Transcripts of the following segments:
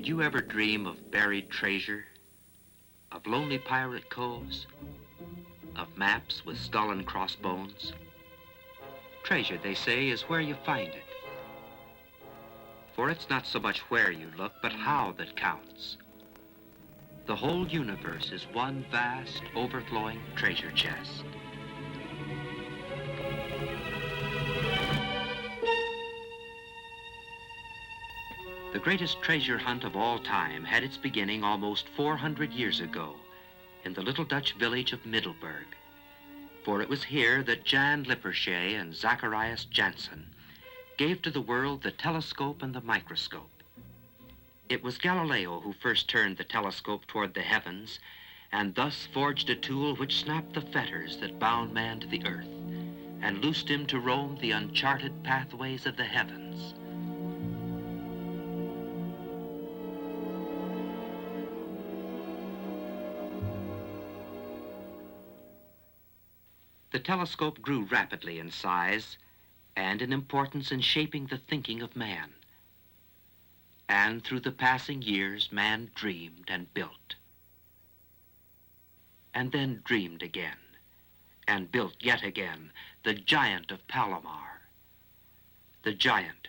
Did you ever dream of buried treasure, of lonely pirate coves, of maps with skull and crossbones? Treasure, they say, is where you find it. For it's not so much where you look, but how that counts. The whole universe is one vast, overflowing treasure chest. The greatest treasure hunt of all time had its beginning almost 400 years ago in the little Dutch village of Middelburg. For it was here that Jan Lippershey and Zacharias Janssen gave to the world the telescope and the microscope. It was Galileo who first turned the telescope toward the heavens and thus forged a tool which snapped the fetters that bound man to the earth and loosed him to roam the uncharted pathways of the heavens. The telescope grew rapidly in size and in importance in shaping the thinking of man. And through the passing years, man dreamed and built. And then dreamed again, and built yet again, the giant of Palomar. The giant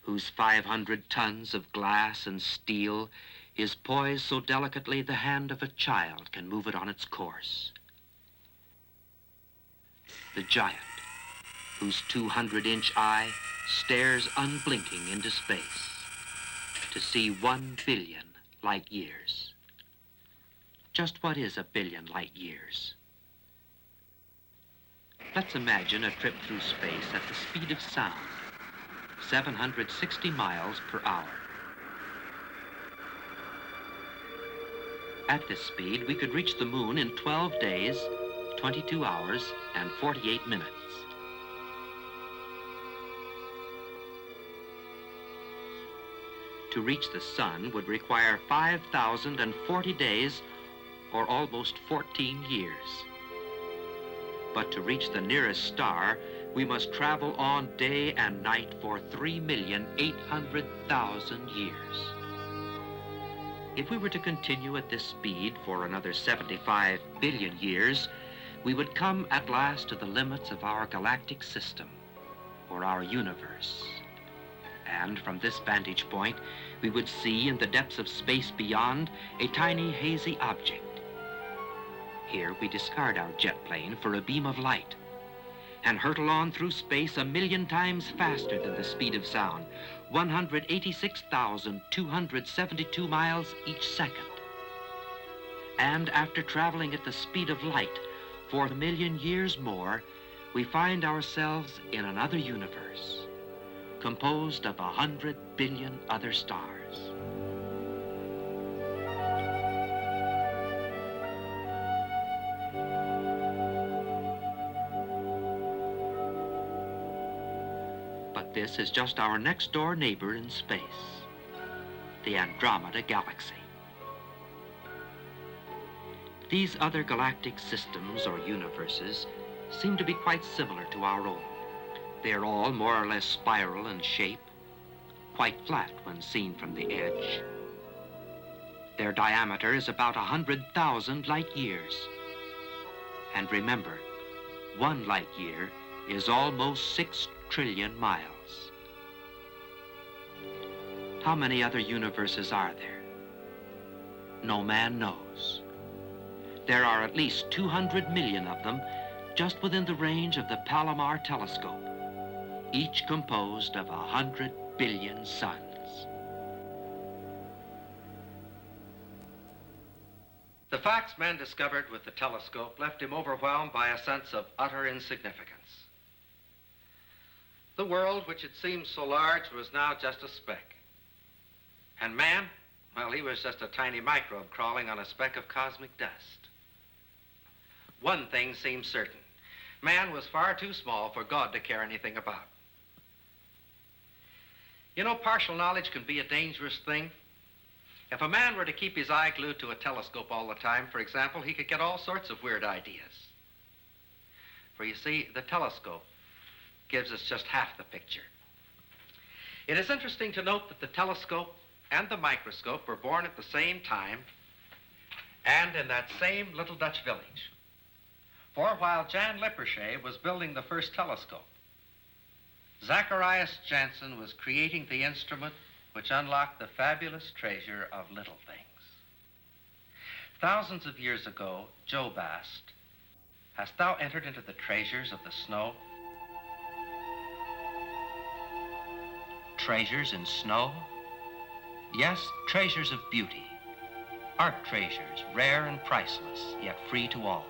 whose 500 tons of glass and steel is poised so delicately the hand of a child can move it on its course. The giant whose 200-inch eye stares unblinking into space to see 1 billion light years. Just what is a billion light years? Let's imagine a trip through space at the speed of sound, 760 miles per hour. At this speed, we could reach the moon in 12 days, 22 hours, and 48 minutes. To reach the sun would require 5,040 days, or almost 14 years. But to reach the nearest star, we must travel on day and night for 3,800,000 years. If we were to continue at this speed for another 75 billion years, we would come at last to the limits of our galactic system, or our universe. And from this vantage point, we would see in the depths of space beyond a tiny hazy object. Here we discard our jet plane for a beam of light and hurtle on through space 1,000,000 times faster than the speed of sound, 186,272 miles each second. And after traveling at the speed of light for 1,000,000 years more, we find ourselves in another universe, composed of 100 billion other stars. But this is just our next-door neighbor in space, the Andromeda Galaxy. These other galactic systems or universes seem to be quite similar to our own. They are all more or less spiral in shape, quite flat when seen from the edge. Their diameter is about 100,000 light years. And remember, 1 light year is almost 6 trillion miles. How many other universes are there? No man knows. There are at least 200 million of them just within the range of the Palomar telescope, each composed of 100 billion suns. The facts man discovered with the telescope left him overwhelmed by a sense of utter insignificance. The world, which had seemed so large, was now just a speck. And man, well, he was just a tiny microbe crawling on a speck of cosmic dust. One thing seemed certain. Man was far too small for God to care anything about. You know, partial knowledge can be a dangerous thing. If a man were to keep his eye glued to a telescope all the time, for example, he could get all sorts of weird ideas. For you see, the telescope gives us just half the picture. It is interesting to note that the telescope and the microscope were born at the same time and in that same little Dutch village. For while Jan Lippershey was building the first telescope, Zacharias Janssen was creating the instrument which unlocked the fabulous treasure of little things. Thousands of years ago, Job asked, "Hast thou entered into the treasures of the snow?" Treasures in snow? Yes, treasures of beauty. Art treasures, rare and priceless, yet free to all.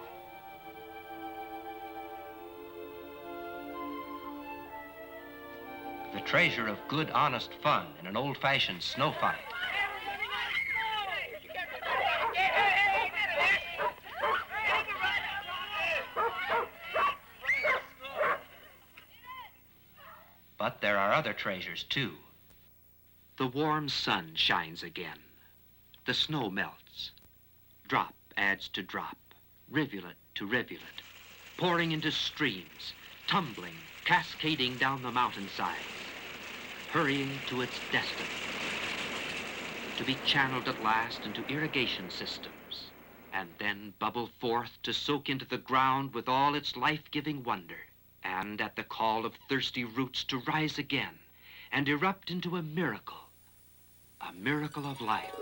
The treasure of good, honest fun in an old-fashioned snow fight. But there are other treasures, too. The warm sun shines again. The snow melts. Drop adds to drop, rivulet to rivulet, pouring into streams, tumbling, cascading down the mountainsides, hurrying to its destiny, to be channeled at last into irrigation systems, and then bubble forth to soak into the ground with all its life-giving wonder, and at the call of thirsty roots to rise again and erupt into a miracle of life.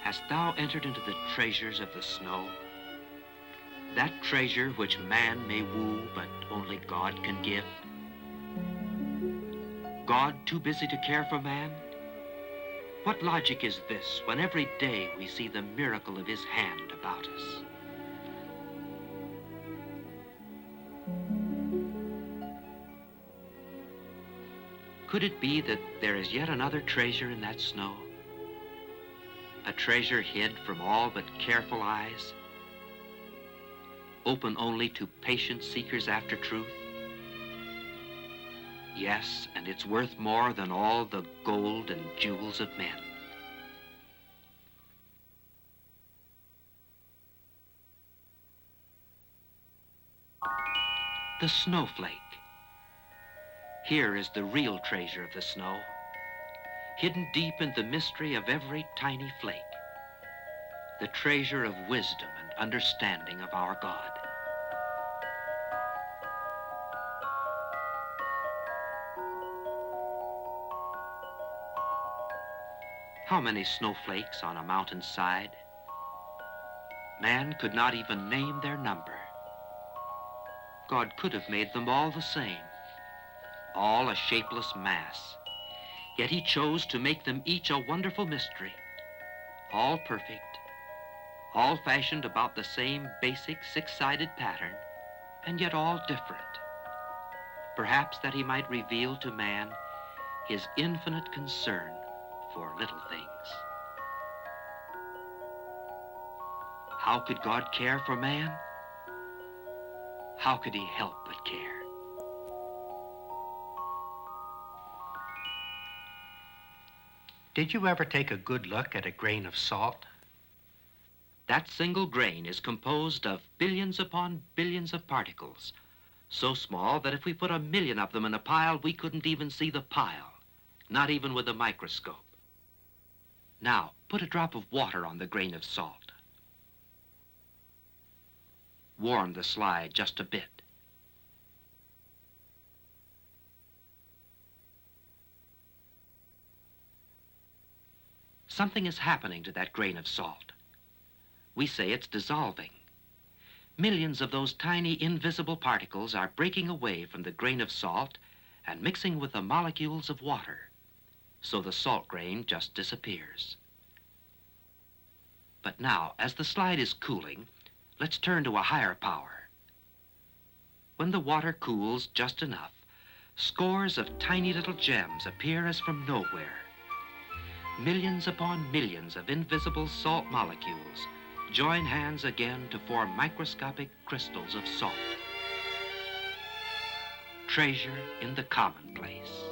Hast thou entered into the treasures of the snow? That treasure which man may woo, but only God can give? God too busy to care for man? What logic is this when every day we see the miracle of his hand about us? Could it be that there is yet another treasure in that snow? A treasure hid from all but careful eyes, open only to patient seekers after truth? Yes, and it's worth more than all the gold and jewels of men. The snowflake. Here is the real treasure of the snow, hidden deep in the mystery of every tiny flake, the treasure of wisdom and understanding of our God. How many snowflakes on a mountainside? Man could not even name their number. God could have made them all the same, all a shapeless mass. Yet he chose to make them each a wonderful mystery, all perfect, all fashioned about the same basic six-sided pattern, and yet all different. Perhaps that he might reveal to man his infinite concern for little things. How could God care for man? How could he help but care? Did you ever take a good look at a grain of salt? That single grain is composed of billions upon billions of particles, so small that if we put 1,000,000 of them in a pile, we couldn't even see the pile, not even with a microscope. Now, put a drop of water on the grain of salt. Warm the slide just a bit. Something is happening to that grain of salt. We say it's dissolving. Millions of those tiny invisible particles are breaking away from the grain of salt and mixing with the molecules of water, so the salt grain just disappears. But now, as the slide is cooling, let's turn to a higher power. When the water cools just enough, scores of tiny little gems appear as from nowhere. Millions upon millions of invisible salt molecules join hands again to form microscopic crystals of salt. Treasure in the commonplace.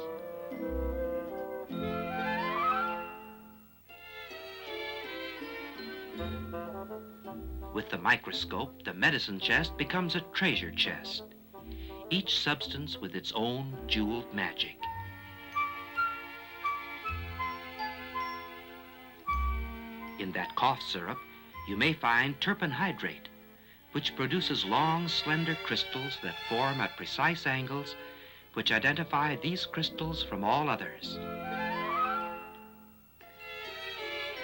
With the microscope, the medicine chest becomes a treasure chest. each substance with its own jeweled magic. In that cough syrup, you may find turpin hydrate, which produces long, slender crystals that form at precise angles, which identify these crystals from all others.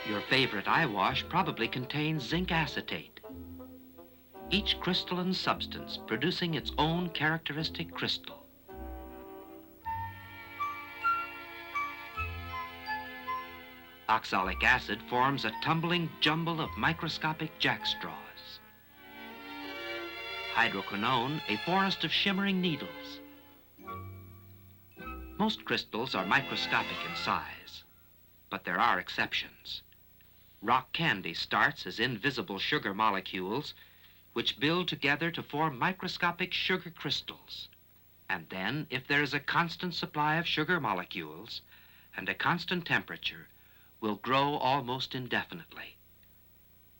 Your favorite eye wash probably contains zinc acetate, each crystalline substance producing its own characteristic crystal. Oxalic acid forms a tumbling jumble of microscopic jackstraws. Hydroquinone, a forest of shimmering needles. Most crystals are microscopic in size, but there are exceptions. Rock candy starts as invisible sugar molecules which build together to form microscopic sugar crystals. And then, if there is a constant supply of sugar molecules and a constant temperature, will grow almost indefinitely.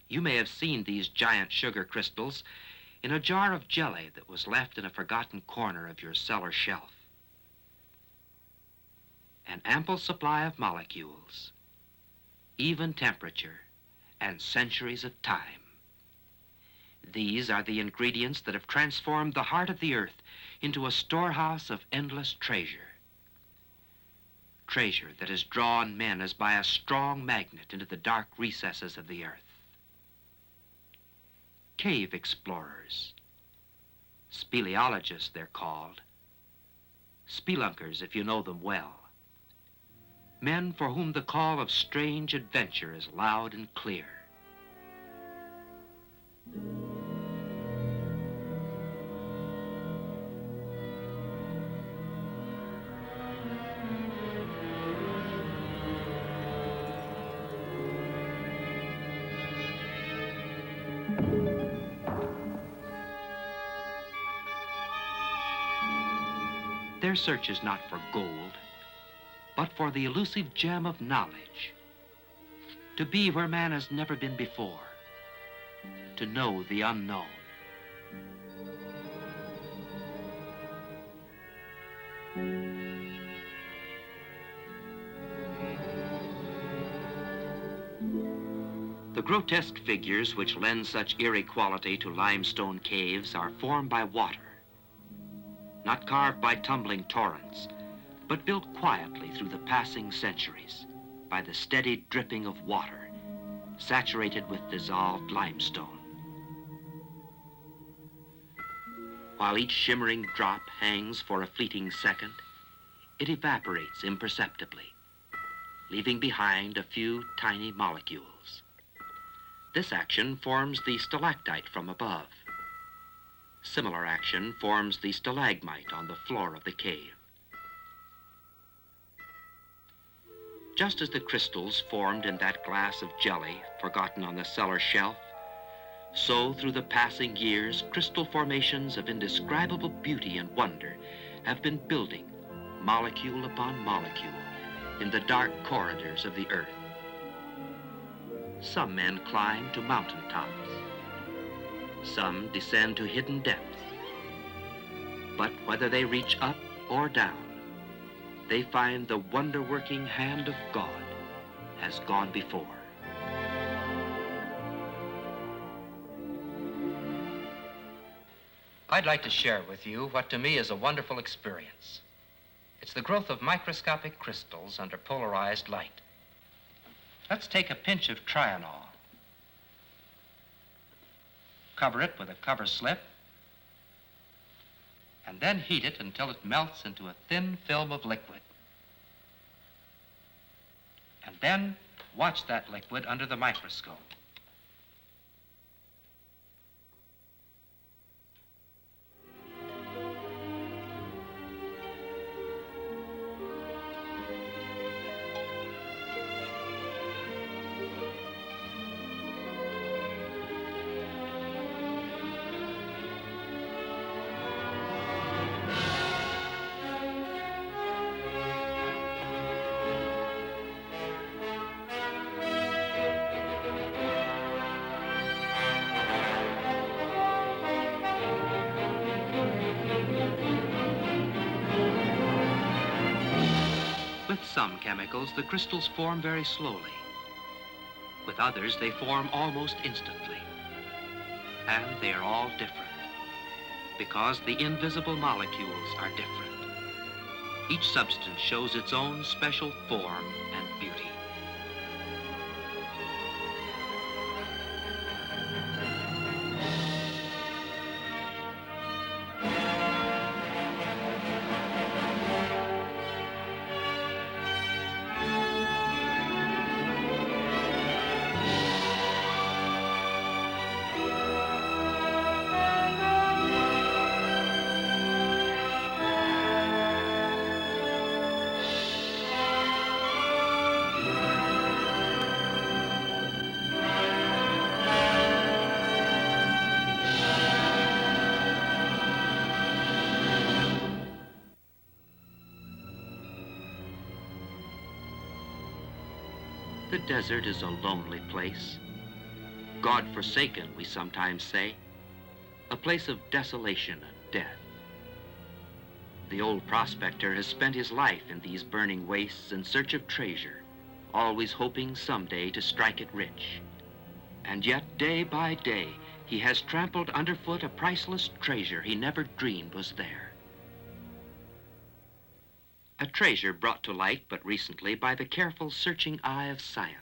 You may have seen these giant sugar crystals in a jar of jelly that was left in a forgotten corner of your cellar shelf. An ample supply of molecules, even temperature, and centuries of time. These are the ingredients that have transformed the heart of the earth into a storehouse of endless treasure. Treasure that has drawn men as by a strong magnet into the dark recesses of the earth. Cave explorers, speleologists they're called, spelunkers if you know them well. Men for whom the call of strange adventure is loud and clear. Their search is not for gold, but for the elusive gem of knowledge. To be where man has never been before. To know the unknown. The grotesque figures which lend such eerie quality to limestone caves are formed by water. Not carved by tumbling torrents, but built quietly through the passing centuries by the steady dripping of water, saturated with dissolved limestone. While each shimmering drop hangs for a fleeting second, it evaporates imperceptibly, leaving behind a few tiny molecules. This action forms the stalactite from above. Similar action forms the stalagmite on the floor of the cave. Just as the crystals formed in that glass of jelly forgotten on the cellar shelf, so through the passing years, crystal formations of indescribable beauty and wonder have been building, molecule upon molecule, in the dark corridors of the earth. Some men climb to mountaintops. Some descend to hidden depths. But whether they reach up or down, they find the wonder-working hand of God has gone before. I'd like to share with you what to me is a wonderful experience. It's the growth of microscopic crystals under polarized light. Let's take a pinch of Trianol. Cover it with a cover slip, and then heat it until it melts into a thin film of liquid. And then watch that liquid under the microscope. some chemicals, the crystals form very slowly. With others, they form almost instantly. And they are all different, because the invisible molecules are different. Each substance shows its own special form and beauty. The desert is a lonely place. God-forsaken, we sometimes say. A place of desolation and death. The old prospector has spent his life in these burning wastes in search of treasure, always hoping someday to strike it rich. And yet, day by day, he has trampled underfoot a priceless treasure he never dreamed was there. A treasure brought to light but recently by the careful searching eye of science.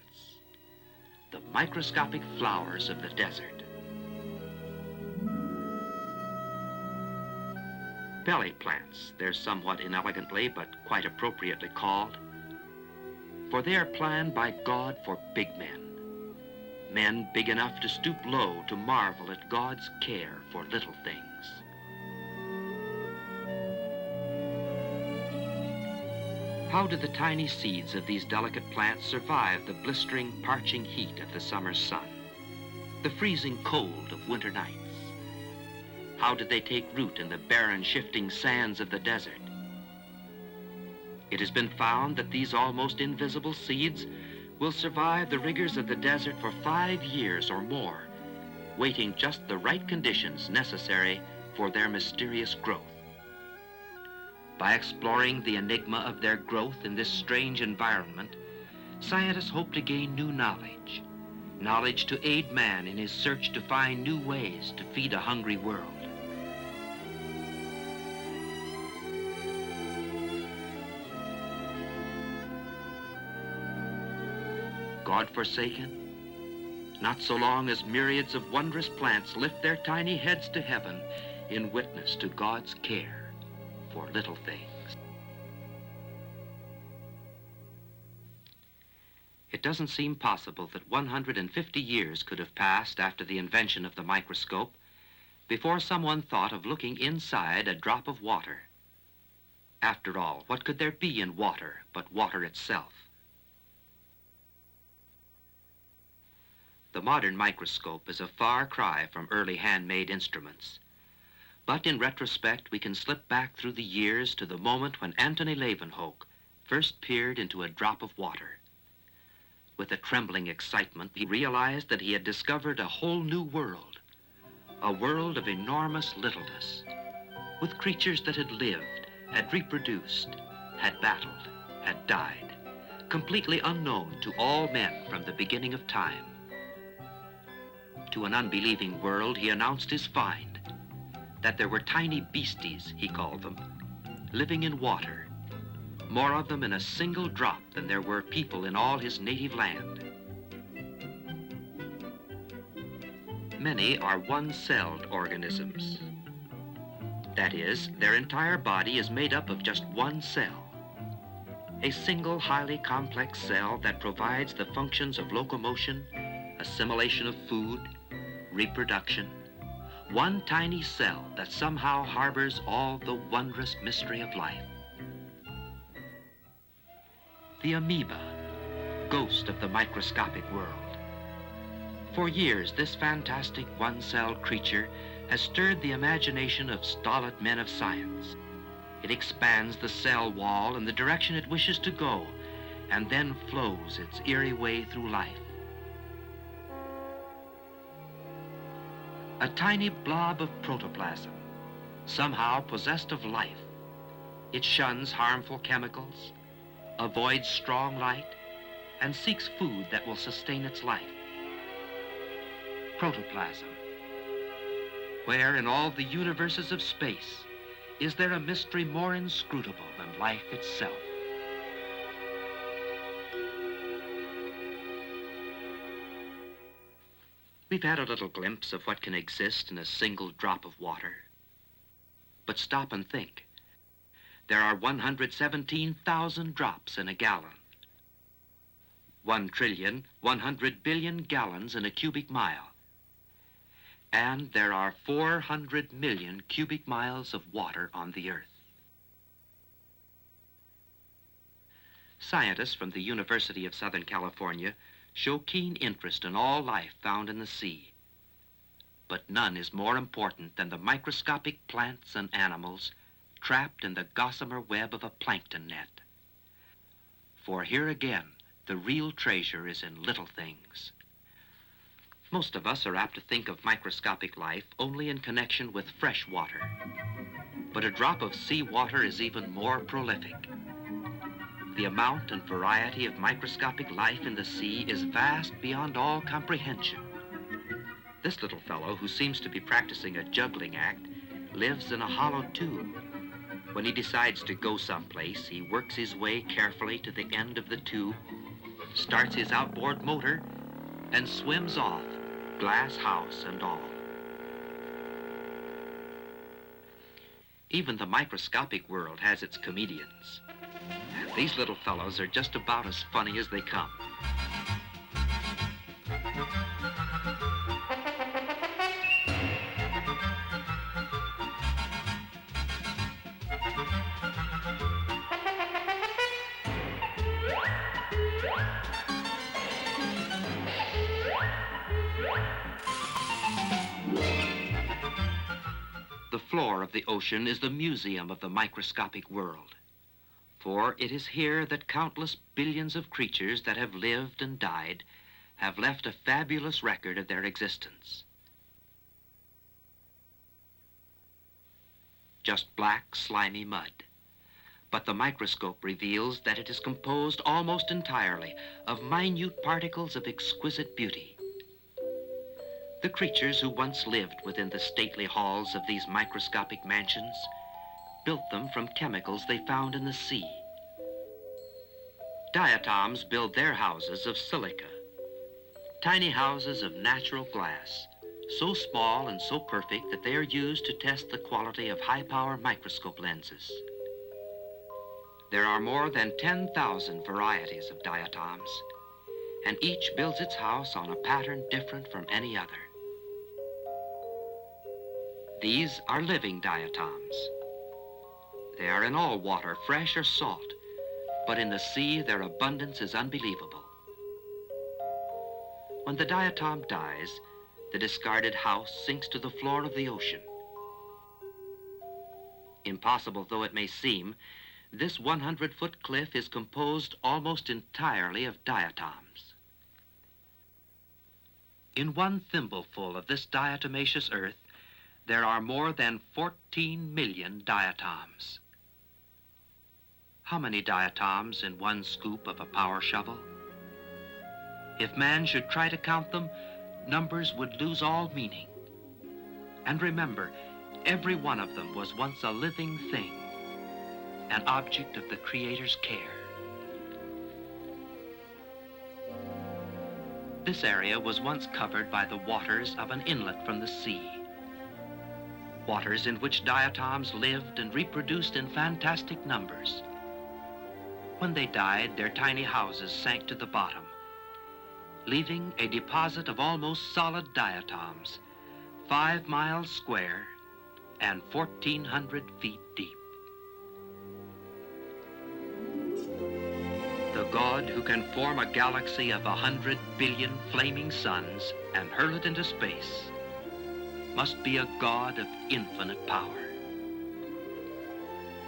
The microscopic flowers of the desert. Belly plants, they're somewhat inelegantly but quite appropriately called. For they are planned by God for big men. Men big enough to stoop low to marvel at God's care for little things. How do the tiny seeds of these delicate plants survive the blistering, parching heat of the summer's sun, the freezing cold of winter nights? How did they take root in the barren, shifting sands of the desert? It has been found that these almost invisible seeds will survive the rigors of the desert for 5 years or more, waiting just the right conditions necessary for their mysterious growth. By exploring the enigma of their growth in this strange environment, scientists hope to gain new knowledge, knowledge to aid man in his search to find new ways to feed a hungry world. God-forsaken? Not so long as myriads of wondrous plants lift their tiny heads to heaven in witness to God's care for little things. It doesn't seem possible that 150 years could have passed after the invention of the microscope before someone thought of looking inside a drop of water. After all, what could there be in water but water itself? The modern microscope is a far cry from early handmade instruments. But in retrospect, we can slip back through the years to the moment when Antony Leeuwenhoek first peered into a drop of water. With a trembling excitement, he realized that he had discovered a whole new world, a world of enormous littleness, with creatures that had lived, had reproduced, had battled, had died, completely unknown to all men from the beginning of time. To an unbelieving world, he announced his find, that there were tiny beasties, he called them, living in water, more of them in a single drop than there were people in all his native land. Many are one-celled organisms. That is, their entire body is made up of just one cell, a single highly complex cell that provides the functions of locomotion, assimilation of food, reproduction. One tiny cell that somehow harbors all the wondrous mystery of life. The amoeba, ghost of the microscopic world. For years, this fantastic one-celled creature has stirred the imagination of stolid men of science. It expands the cell wall in the direction it wishes to go, and then flows its eerie way through life. A tiny blob of protoplasm, somehow possessed of life. It shuns harmful chemicals, avoids strong light, and seeks food that will sustain its life. Protoplasm. Where in all the universes of space is there a mystery more inscrutable than life itself? We've had a little glimpse of what can exist in a single drop of water. But stop and think. There are 117,000 drops in a gallon. 1,100,000,000,000 gallons in a cubic mile. And there are 400 million cubic miles of water on the Earth. Scientists from the University of Southern California show keen interest in all life found in the sea. But none is more important than the microscopic plants and animals trapped in the gossamer web of a plankton net. For here again, the real treasure is in little things. Most of us are apt to think of microscopic life only in connection with fresh water. But a drop of seawater is even more prolific. The amount and variety of microscopic life in the sea is vast beyond all comprehension. This little fellow, who seems to be practicing a juggling act, lives in a hollow tube. When he decides to go someplace, he works his way carefully to the end of the tube, starts his outboard motor, and swims off, glass house and all. Even the microscopic world has its comedians. And these little fellows are just about as funny as they come. The floor of the ocean is the museum of the microscopic world. For it is here that countless billions of creatures that have lived and died have left a fabulous record of their existence. Just black, slimy mud. But the microscope reveals that it is composed almost entirely of minute particles of exquisite beauty. The creatures who once lived within the stately halls of these microscopic mansions built them from chemicals they found in the sea. Diatoms build their houses of silica, tiny houses of natural glass, so small and so perfect that they are used to test the quality of high-power microscope lenses. There are more than 10,000 varieties of diatoms, and each builds its house on a pattern different from any other. These are living diatoms. They are in all water, fresh or salt, but in the sea their abundance is unbelievable. When the diatom dies, the discarded house sinks to the floor of the ocean. Impossible though it may seem, this 100-foot cliff is composed almost entirely of diatoms. In one thimbleful of this diatomaceous earth, there are more than 14 million diatoms. How many diatoms in one scoop of a power shovel? If man should try to count them, numbers would lose all meaning. And remember, every one of them was once a living thing, an object of the Creator's care. This area was once covered by the waters of an inlet from the sea. Waters in which diatoms lived and reproduced in fantastic numbers. When they died, their tiny houses sank to the bottom, leaving a deposit of almost solid diatoms, 5 miles square and 1,400 feet deep. The God who can form a galaxy of 100 billion flaming suns and hurl it into space must be a God of infinite power.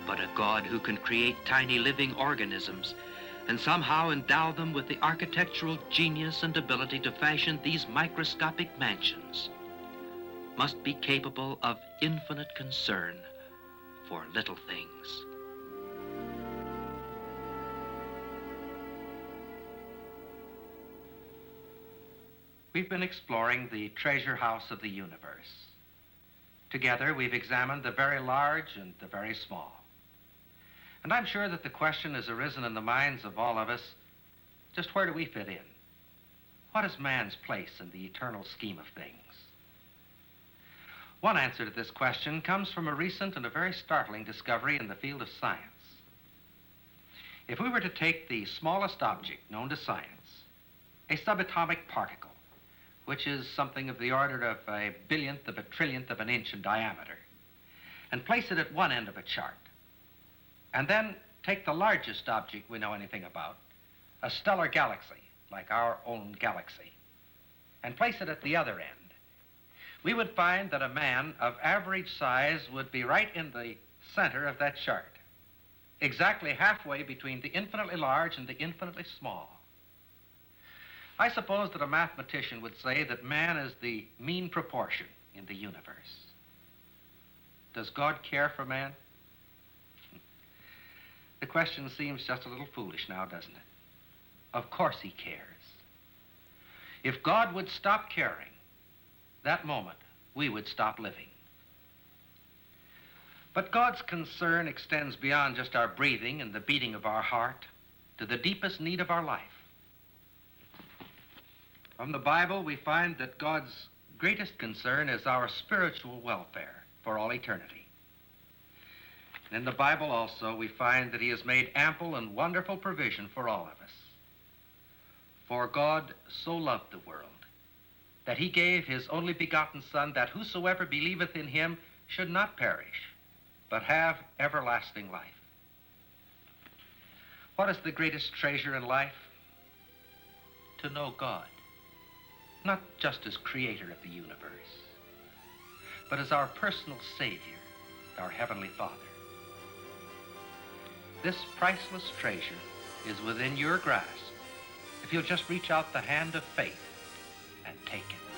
But a God who can create tiny living organisms and somehow endow them with the architectural genius and ability to fashion these microscopic mansions must be capable of infinite concern for little things. We've been exploring the treasure house of the universe. Together, we've examined the very large and the very small. And I'm sure that the question has arisen in the minds of all of us, just where do we fit in? What is man's place in the eternal scheme of things? One answer to this question comes from a recent and a very startling discovery in the field of science. If we were to take the smallest object known to science, a subatomic particle, which is something of the order of a billionth of a trillionth of an inch in diameter, and place it at one end of a chart, and then take the largest object we know anything about, a stellar galaxy, like our own galaxy, and place it at the other end, we would find that a man of average size would be right in the center of that chart, exactly halfway between the infinitely large and the infinitely small. I suppose that a mathematician would say that man is the mean proportion in the universe. Does God care for man? The question seems just a little foolish now, doesn't it? Of course he cares. If God would stop caring, that moment we would stop living. But God's concern extends beyond just our breathing and the beating of our heart to the deepest need of our life. From the Bible, we find that God's greatest concern is our spiritual welfare for all eternity. And in the Bible also, we find that he has made ample and wonderful provision for all of us. For God so loved the world that he gave his only begotten Son, that whosoever believeth in him should not perish, but have everlasting life. What is the greatest treasure in life? To know God, not just as creator of the universe, but as our personal Savior, our Heavenly Father. This priceless treasure is within your grasp if you'll just reach out the hand of faith and take it.